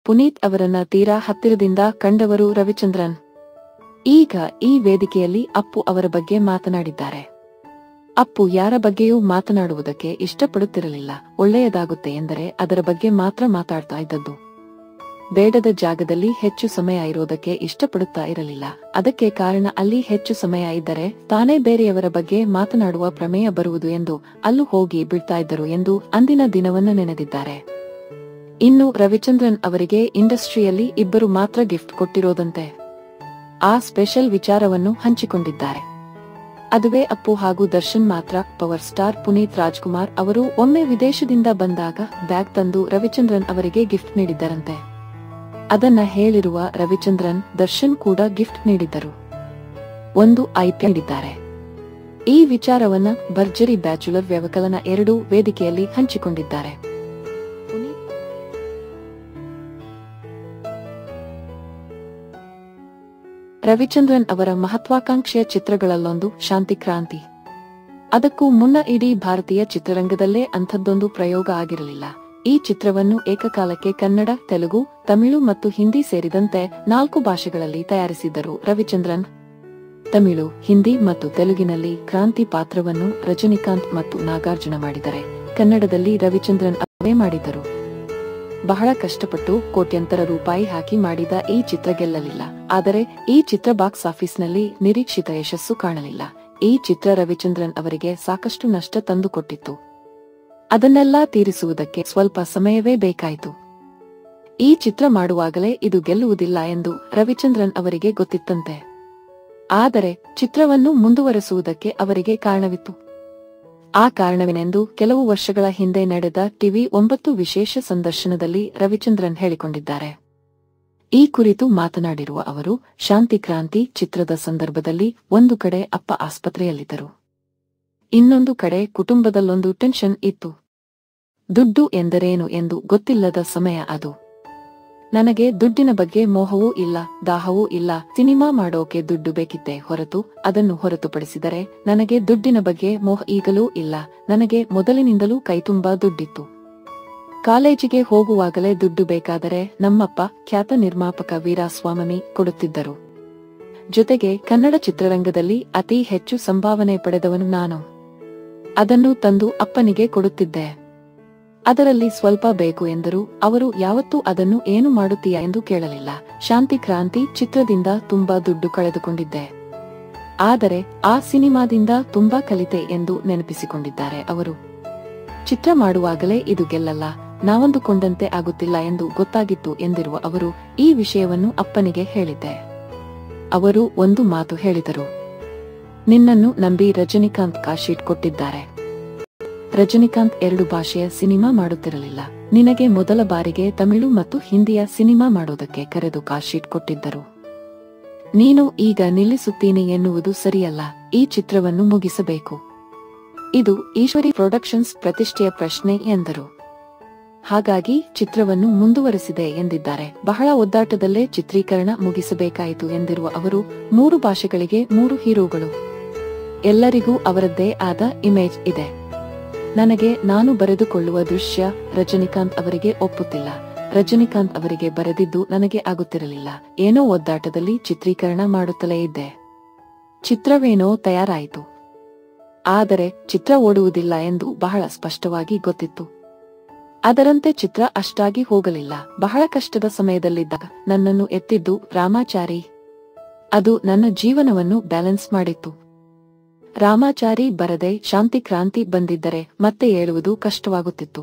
ಪುನೀತ್ ಅವರನ್ನ ತೀರಾ ಹತ್ತಿರದಿಂದ ಕಂಡವರು ರವಿಚಂದ್ರನ್. ಈಗ ಈ ವೇದಿಕೆಯಲ್ಲಿ ಅಪ್ಪು ಅವರ ಬಗ್ಗೆ ಮಾತನಾಡಿದ್ದಾರೆ. ಅಪ್ಪು ಯಾರ ಬಗ್ಗೆಯೂ ಮಾತನಾಡುವುದಕ್ಕೆ ಇಷ್ಟಪಡುತ್ತಿರಲಿಲ್ಲ. ಒಳ್ಳೆಯದಾಗುತ್ತೆ ಎಂದರೆ ಅದರ ಬಗ್ಗೆ ಮಾತ್ರ ಮಾತಾಡ್ತಾ ಇದ್ದದ್ದು. ಬೇಡದ ಜಾಗದಲ್ಲಿ ಹೆಚ್ಚು ಸಮಯ ಇರೋದಕ್ಕೆ ಇಷ್ಟಪಡುತ್ತಾ ಇರಲಿಲ್ಲ. ಅದಕ್ಕೆ ಕಾರಣ ಅಲ್ಲಿ ಹೆಚ್ಚು ಸಮಯ ಇದ್ದರೆ ತಾನೇ ಬೇರೆಯವರ ಬಗ್ಗೆ ಮಾತನಾಡುವ ಪ್ರಮೇಯ ಬರುವುದು ಎಂದು ಅಲ್ಲೂ ಹೋಗಿ ಬಿಡ್ತಾ ಇದ್ದರು ಎಂದು ಅಂದಿನ ದಿನವನ್ನು ನೆನೆದಿದ್ದಾರೆ. ಇನ್ನು ರವಿಚಂದ್ರನ್ ಅವರಿಗೆ ಇಂಡಸ್ಟ್ರಿಯಲ್ಲಿ ಇಬ್ಬರು ಮಾತ್ರ ಗಿಫ್ಟ್ ಕೊಟ್ಟಿರೋದಂತೆ. ಆ ಸ್ಪೆಷಲ್ ವಿಚಾರವನ್ನು ಹಂಚಿಕೊಂಡಿದ್ದಾರೆ. ಅದುವೇ ಅಪ್ಪು ಹಾಗೂ ದರ್ಶನ್ ಮಾತ್ರ. ಪವರ್ ಸ್ಟಾರ್ ಪುನೀತ್ ರಾಜ್ಕುಮಾರ್ ಅವರು ಒಮ್ಮೆ ವಿದೇಶದಿಂದ ಬಂದಾಗ ಬ್ಯಾಗ್ ತಂದು ರವಿಚಂದ್ರನ್ ಅವರಿಗೆ ಗಿಫ್ಟ್ ನೀಡಿದ್ದರಂತೆ. ಅದನ್ನ ಹೇಳಿರುವ ರವಿಚಂದ್ರನ್ ದರ್ಶನ್ ಕೂಡ ಗಿಫ್ಟ್ ನೀಡಿದ್ದರು. ಒಂದು ಐಪಿಎಲ್ ನೀಡಿದ್ದಾರೆ. ಈ ವಿಚಾರವನ್ನ ಭರ್ಜರಿ ಬ್ಯಾಚುಲರ್ ವ್ಯವಕಲನ ಎರಡೂ ವೇದಿಕೆಯಲ್ಲಿ ಹಂಚಿಕೊಂಡಿದ್ದಾರೆ. ರವಿಚಂದ್ರನ್ ಅವರ ಮಹತ್ವಾಕಾಂಕ್ಷೆಯ ಚಿತ್ರಗಳಲ್ಲೊಂದು ಶಾಂತಿಕ್ರಾಂತಿ. ಅದಕ್ಕೂ ಮುನ್ನ ಇಡೀ ಭಾರತೀಯ ಚಿತ್ರರಂಗದಲ್ಲೇ ಅಂಥದ್ದೊಂದು ಪ್ರಯೋಗ ಆಗಿರಲಿಲ್ಲ. ಈ ಚಿತ್ರವನ್ನು ಏಕಕಾಲಕ್ಕೆ ಕನ್ನಡ, ತೆಲುಗು, ತಮಿಳು ಮತ್ತು ಹಿಂದಿ ಸೇರಿದಂತೆ 4 ಭಾಷೆಗಳಲ್ಲಿ ತಯಾರಿಸಿದ್ದರು ರವಿಚಂದ್ರನ್. ತಮಿಳು, ಹಿಂದಿ ಮತ್ತು ತೆಲುಗಿನಲ್ಲಿ ಕ್ರಾಂತಿ ಪಾತ್ರವನ್ನು ರಜನಿಕಾಂತ್ ಮತ್ತು ನಾಗಾರ್ಜುನ ಮಾಡಿದರೆ, ಕನ್ನಡದಲ್ಲಿ ರವಿಚಂದ್ರನ್ ಅವರೇ ಮಾಡಿದರು. ಬಹಳ ಕಷ್ಟಪಟ್ಟು ಕೋಟ್ಯಂತರ ರೂಪಾಯಿ ಹಾಕಿ ಮಾಡಿದ ಈ ಚಿತ್ರ ಗೆಲ್ಲಲಿಲ್ಲ. ಆದರೆ ಈ ಚಿತ್ರ ಬಾಕ್ಸ್ ಆಫೀಸ್ನಲ್ಲಿ ನಿರೀಕ್ಷಿತ ಯಶಸ್ಸು ಕಾಣಲಿಲ್ಲ. ಈ ಚಿತ್ರ ರವಿಚಂದ್ರನ್ ಅವರಿಗೆ ಸಾಕಷ್ಟು ನಷ್ಟ ತಂದುಕೊಟ್ಟಿತ್ತು. ಅದನ್ನೆಲ್ಲ ತೀರಿಸುವುದಕ್ಕೆ ಸ್ವಲ್ಪ ಸಮಯವೇ ಬೇಕಾಯಿತು. ಈ ಚಿತ್ರ ಮಾಡುವಾಗಲೇ ಇದು ಗೆಲ್ಲುವುದಿಲ್ಲ ಎಂದು ರವಿಚಂದ್ರನ್ ಅವರಿಗೆ ಗೊತ್ತಿತ್ತಂತೆ. ಆದರೆ ಚಿತ್ರವನ್ನು ಮುಂದುವರೆಸುವುದಕ್ಕೆ ಅವರಿಗೆ ಕಾರಣವಿತ್ತು. ಆ ಕಾರಣವೇನೆಂದು ಕೆಲವು ವರ್ಷಗಳ ಹಿಂದೆ ನಡೆದ ಟಿವಿ 9 ವಿಶೇಷ ಸಂದರ್ಶನದಲ್ಲಿ ರವಿಚಂದ್ರನ್ ಹೇಳಿಕೊಂಡಿದ್ದಾರೆ. ಈ ಕುರಿತು ಮಾತನಾಡಿರುವ ಅವರು, ಶಾಂತಿಕ್ರಾಂತಿ ಚಿತ್ರದ ಸಂದರ್ಭದಲ್ಲಿ ಒಂದು ಕಡೆ ಅಪ್ಪ ಆಸ್ಪತ್ರೆಯಲ್ಲಿದ್ದರು. ಇನ್ನೊಂದು ಕಡೆ ಕುಟುಂಬದಲ್ಲೊಂದು ಟೆನ್ಷನ್ ಇತ್ತು. ದುಡ್ಡು ಎಂದರೇನು ಎಂದು ಗೊತ್ತಿಲ್ಲದ ಸಮಯ ಅದು. ನನಗೆ ದುಡ್ಡಿನ ಬಗ್ಗೆ ಮೋಹವೂ ಇಲ್ಲ, ದಾಹವೂ ಇಲ್ಲ. ಸಿನಿಮಾ ಮಾಡೋಕೆ ದುಡ್ಡು ಬೇಕಿತ್ತೆ ಹೊರತು ಅದನ್ನು ಹೊರತುಪಡಿಸಿದರೆ ನನಗೆ ದುಡ್ಡಿನ ಬಗ್ಗೆ ಮೋಹ ಈಗಲೂ ಇಲ್ಲ. ನನಗೆ ಮೊದಲಿನಿಂದಲೂ ಕೈತುಂಬಾ ದುಡ್ಡಿತ್ತು. ಕಾಲೇಜಿಗೆ ಹೋಗುವಾಗಲೇ ದುಡ್ಡು ಬೇಕಾದರೆ ನಮ್ಮಪ್ಪ ಖ್ಯಾತ ನಿರ್ಮಾಪಕ ವೀರಾಸ್ವಾಮಿ ಕೊಡುತ್ತಿದ್ದರು. ಜೊತೆಗೆ ಕನ್ನಡ ಚಿತ್ರರಂಗದಲ್ಲಿ ಅತಿ ಹೆಚ್ಚು ಸಂಭಾವನೆ ಪಡೆದವನು ನಾನು. ಅದನ್ನು ತಂದು ಅಪ್ಪನಿಗೆ ಕೊಡುತ್ತಿದ್ದೆ. ಅದರಲ್ಲಿ ಸ್ವಲ್ಪ ಬೇಕು ಎಂದರು. ಅವರು ಯಾವತ್ತೂ ಅದನ್ನು ಏನು ಮಾಡುತ್ತೀಯಾ ಎಂದು ಕೇಳಲಿಲ್ಲ. ಶಾಂತಿಕ್ರಾಂತಿ ಚಿತ್ರದಿಂದ ತುಂಬಾ ದುಡ್ಡು ಕಳೆದುಕೊಂಡಿದ್ದೆ. ಆದರೆ ಆ ಸಿನಿಮಾದಿಂದ ತುಂಬಾ ಕಲಿತೆ ಎಂದು ನೆನಪಿಸಿಕೊಂಡಿದ್ದಾರೆ ಅವರು. ಚಿತ್ರ ಮಾಡುವಾಗಲೇ ಇದು ಗೆಲ್ಲಲ್ಲ, ನಾವಂದುಕೊಂಡಂತೆ ಆಗುತ್ತಿಲ್ಲ ಎಂದು ಗೊತ್ತಾಗಿತ್ತು ಎಂದಿರುವ ಅವರು ಈ ವಿಷಯವನ್ನು ಅಪ್ಪನಿಗೆ ಹೇಳಿದ್ದೆ. ಅವರು ಒಂದು ಮಾತು ಹೇಳಿದರು. ನಿನ್ನನ್ನು ನಂಬಿ ರಜನಿಕಾಂತ್ ಕಾಶೀಟ್ ಕೊಟ್ಟಿದ್ದಾರೆ. ರಜನಿಕಾಂತ್ 2 ಭಾಷೆಯ ಸಿನಿಮಾ ಮಾಡುತ್ತಿರಲಿಲ್ಲ. ನಿನಗೆ ಮೊದಲ ಬಾರಿಗೆ ತಮಿಳು ಮತ್ತು ಹಿಂದಿಯ ಸಿನಿಮಾ ಮಾಡೋದಕ್ಕೆ ಕರೆದು ಕಾಶೀಟ್ ಕೊಟ್ಟಿದ್ದರು. ನೀನು ಈಗ ನಿಲ್ಲಿಸುತ್ತೀನಿ ಎನ್ನುವುದು ಸರಿಯಲ್ಲ. ಈ ಚಿತ್ರವನ್ನು ಮುಗಿಸಬೇಕು. ಇದು ಈಶ್ವರಿ ಪ್ರೊಡಕ್ಷನ್ಸ್ ಪ್ರತಿಷ್ಠೆಯ ಪ್ರಶ್ನೆ ಎಂದರು. ಹಾಗಾಗಿ ಚಿತ್ರವನ್ನು ಮುಂದುವರೆಸಿದೆ ಎಂದಿದ್ದಾರೆ. ಬಹಳ ಒದ್ದಾಟದಲ್ಲೇ ಚಿತ್ರೀಕರಣ ಮುಗಿಸಬೇಕಾಯಿತು ಎಂದಿರುವ ಅವರು, 3 ಭಾಷೆಗಳಿಗೆ 3 ಹೀರೋಗಳು. ಎಲ್ಲರಿಗೂ ಅವರದ್ದೇ ಆದ ಇಮೇಜ್ ಇದೆ. ನನಗೆ ನಾನು ಬರೆದುಕೊಳ್ಳುವ ದೃಶ್ಯ ರಜನಿಕಾಂತ್ ಅವರಿಗೆ ಒಪ್ಪುತ್ತಿಲ್ಲ. ರಜನಿಕಾಂತ್ ಅವರಿಗೆ ಬರೆದಿದ್ದು ನನಗೆ ಆಗುತ್ತಿರಲಿಲ್ಲ. ಏನೋ ಒದ್ದಾಟದಲ್ಲಿ ಚಿತ್ರೀಕರಣ ಮಾಡುತ್ತಲೇ ಇದ್ದೆ. ಚಿತ್ರವೇನೋ ತಯಾರಾಯಿತು. ಆದರೆ ಚಿತ್ರ ಓಡುವುದಿಲ್ಲ ಎಂದು ಬಹಳ ಸ್ಪಷ್ಟವಾಗಿ ಗೊತ್ತಿತ್ತು. ಅದರಂತೆ ಚಿತ್ರ ಅಷ್ಟಾಗಿ ಹೋಗಲಿಲ್ಲ. ಬಹಳ ಕಷ್ಟದ ಸಮಯದಲ್ಲಿದ್ದಾಗ ನನ್ನನ್ನು ಎತ್ತಿದ್ದು ರಾಮಾಚಾರಿ. ಅದು ನನ್ನ ಜೀವನವನ್ನು ಬ್ಯಾಲೆನ್ಸ್ ಮಾಡಿತ್ತು. ರಾಮಾಚಾರಿ ಬರದೆ ಶಾಂತಿಕ್ರಾಂತಿ ಬಂದಿದ್ದರೆ ಮತ್ತೆ ಏಳುವುದು ಕಷ್ಟವಾಗುತ್ತಿತ್ತು.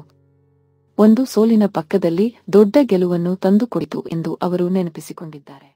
ಒಂದು ಸೋಲಿನ ಪಕ್ಕದಲ್ಲಿ ದೊಡ್ಡ ಗೆಲುವನ್ನು ತಂದುಕೊಡಿತು ಎಂದು ಅವರು ನೆನಪಿಸಿಕೊಂಡಿದ್ದಾರೆ.